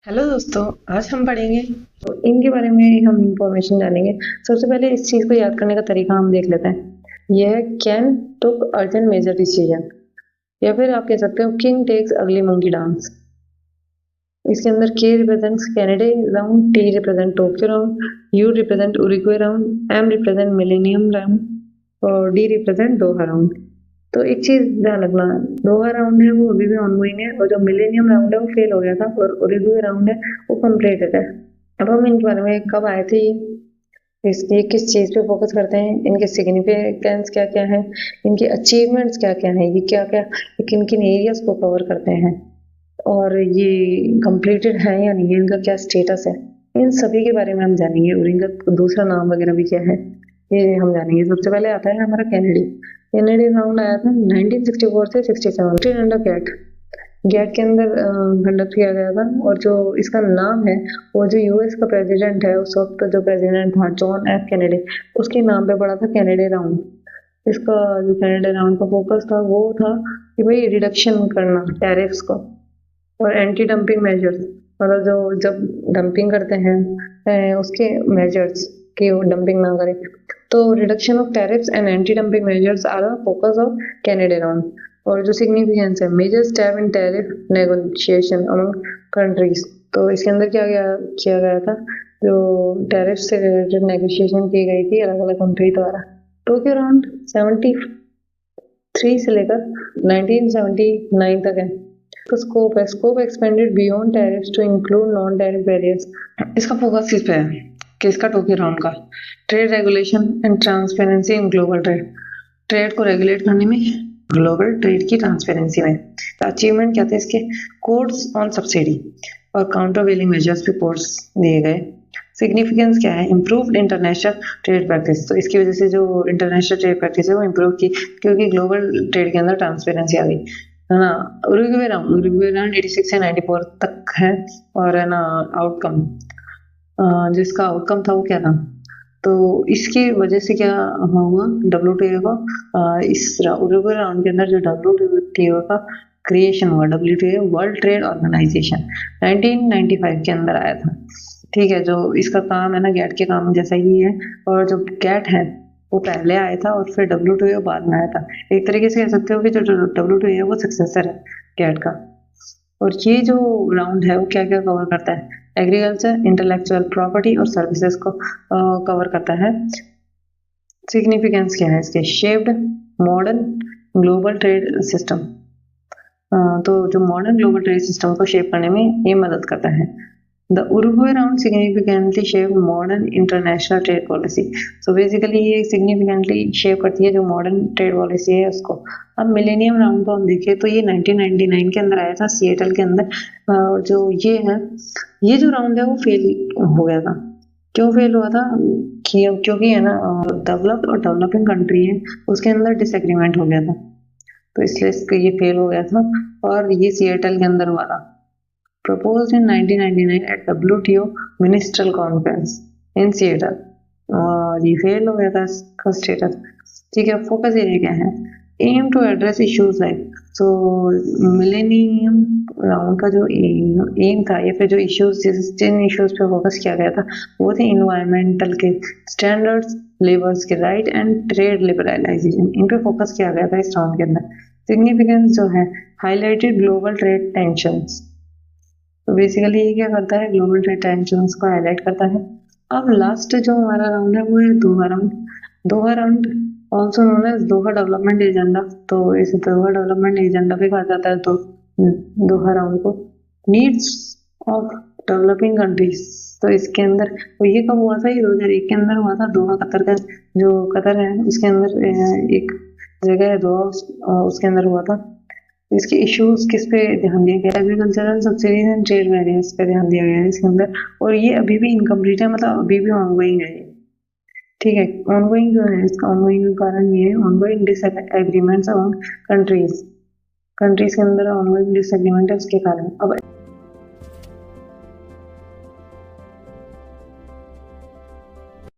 Hello दोस्तों, आज हम पढ़ेंगे तो इनके बारे में हम इंफॉर्मेशन जानेंगे। सबसे पहले इस चीज को याद करने का तरीका हम देख लेते हैं। यह can took urgent major decision, या फिर आप कह सकते हो king takes early monkey dance. इसके अंदर के represents Canada round, T represent Tokyo round, U represent Uruguay round, M represent millennium round और डी रिप्रेजेंट दोहा राउंड। तो एक चीज ध्यान रखना, दोहा राउंड है वो अभी भी ऑनगोइंग है, और जो मिलेनियम राउंड है वो फेल हो गया था, और उरुग्वे राउंड है वो कंप्लीटेड है। अब हम इनके बारे में कब आए थे, इसलिए किस चीज पे फोकस करते हैं, इनके सिग्निफिकेंस क्या क्या है, इनके अचीवमेंट्स क्या क्या है, ये क्या क्या किन किन एरियाज को कवर करते हैं, और ये कंप्लीटेड है या नहीं है, इनका क्या स्टेटस है, इन सभी के बारे में हम जानेंगे। और इनका दूसरा नाम वगैरह भी क्या है ये हम जानेंगे। सबसे पहले आता है हमारा कैनेडी राउंड आया था 1964 से 67 अंडर गेट के अंदर कंडक्ट किया गया था। और जो इसका नाम है वो जो यूएस का प्रेसिडेंट है उस वक्त, जो प्रेसिडेंट था जॉन एफ कैनेडी, उसके नाम पे पड़ा था कैनेडी राउंड। इसका जो कैनेडी राउंड का फोकस था वो था कि भाई रिडक्शन करना टैरिफ्स को, और एंटी डंपिंग मेजर्स, मतलब जो जब डंपिंग करते हैं उसके मेजर्स कि वो डंपिंग ना करे। तो reduction of tariffs and anti dumping measures are the focus of Canada round. और जो सिग्निफिकेंस है, major step in tariff negotiation among countries. तो इसके अंदर क्या किया गया था, जो टैरिफ से रिलेटेड नेगोशिएशन की गई थी अलग अलग कंट्री द्वारा। टोक्यो राउंड 73 से लेकर 1979 तक है। तो scope expanded beyond tariffs to include non tariff barriers. इसका फोकस किस पे है, किसका, टोक्यो राउंड का। Trade regulation and transparency in global trade को रेगुलेट करने में, ग्लोबल ट्रेड की ट्रांसपेरेंसी में। अचीवमेंट क्या थे इसके, कोड्स ऑन सब्सिडी और काउंटर वेलिंग मेजर्स पे कोड्स दिए गए। सिग्निफिकेंस क्या है, इम्प्रूव्ड इंटरनेशनल ट्रेड प्रैक्टिस। तो इसकी वजह से जो इंटरनेशनल ट्रेड प्रैक्टिस है वो इम्प्रूव की, क्योंकि ग्लोबल ट्रेड के अंदर ट्रांसपेरेंसी आ गई है ना। उरुग्वे राउंड 86 से 94 तक है। और है ना आउटकम, जिसका आउटकम था वो क्या था, तो इसकी वजह से क्या हुआ, WTO का इस उरुग्वे राउंड के अंदर जो WTO का क्रिएशन हुआ, WTO वर्ल्ड ट्रेड ऑर्गेनाइजेशन 1995 के अंदर आया था। ठीक है, जो इसका काम है ना गैट के काम जैसा ही है। और जो गैट है वो पहले आया था और फिर WTO बाद में आया था। एक तरीके से कह सकते हो कि जो WTO है वो सक्सेसर है गैट का। और ये जो राउंड है वो क्या क्या कवर करता है, एग्रीकल्चर, इंटेलेक्चुअल प्रॉपर्टी और सर्विसेज को कवर करता है। सिग्निफिकेंस क्या है इसके, shaped modern global trade system. तो जो मॉडर्न ग्लोबल ट्रेड सिस्टम को शेप करने में ये मदद करता है। The Uruguay round significantly shape modern international trade policy. So basically ये सिग्निफिकेंटली शेप करती है जो मॉडर्न ट्रेड पॉलिसी है उसको। अब मिलेनियम राउंड को हम देखें तो ये 1999 के अंदर आया था सिएटल के अंदर। जो ये है, ये जो राउंड है वो फेल हो गया था। क्यों फेल हुआ था, क्योंकि है ना डेवलप्ड और डेवलपिंग कंट्री है उसके अंदर डिसएग्रीमेंट हो गया था, तो इसलिए ये फेल हो गया था। और ये सिएटल के अंदर हुआ था। proposed in 1999 at WTO Ministerial Conference in Seattle, और ये फेल हो गया था इसका स्टेटस। ठीक है, फोकस एरिया क्या है, aim to address issues like, so millennium round का जो एम था या फिर जो इश्यूज, जिन इश्यूज पे फोकस किया गया था वो थे इन्वायरमेंटल के स्टैंडर्ड्स, लेबर्स के राइट एंड ट्रेड लिबरलाइजेशन। इन पे फोकस किया गया था इस राउंड के अंदर। सिग्निफिकेंस जो है, हाईलाइटेड ग्लोबल ट्रेड टेंशंस। तो बेसिकली ये क्या करता है, ग्लोबल ट्रेड टेंशंस को हाईलाइट करता है। अब लास्ट जो हमारा राउंड है वो है दोहा राउंड ऑल्सो नोन एज दोहा डेवलपमेंट एजेंडा। तो इस दोहा डेवलपमेंट एजेंडा पे कहा जाता है तो दोहा राउंड को। नीड्स ऑफ डेवलपिंग कंट्रीज, तो इसके अंदर तो ये कब हुआ था, ये 2001 के अंदर हुआ था। दोहा कतर का, जो कतर है उसके अंदर एक जगह है दोहा, उसके अंदर हुआ था। इसके इश्यूज किस पे ध्यान दिया गया, agricultural subsidies and trade barriers पे ध्यान दिया गया है इसके अंदर। और ये अभी भी इनकम्प्लीट है, मतलब अभी भी ऑनगोइंग है। ठीक है, ऑनगोइंग जो है, इसका ऑनगोइंग का कारण ये है ऑनगोइंग डिसएग्रीमेंट्स अमंग कंट्रीज के अंदर ऑनगोइंग डिसएग्रीमेंट है उसके कारण। अब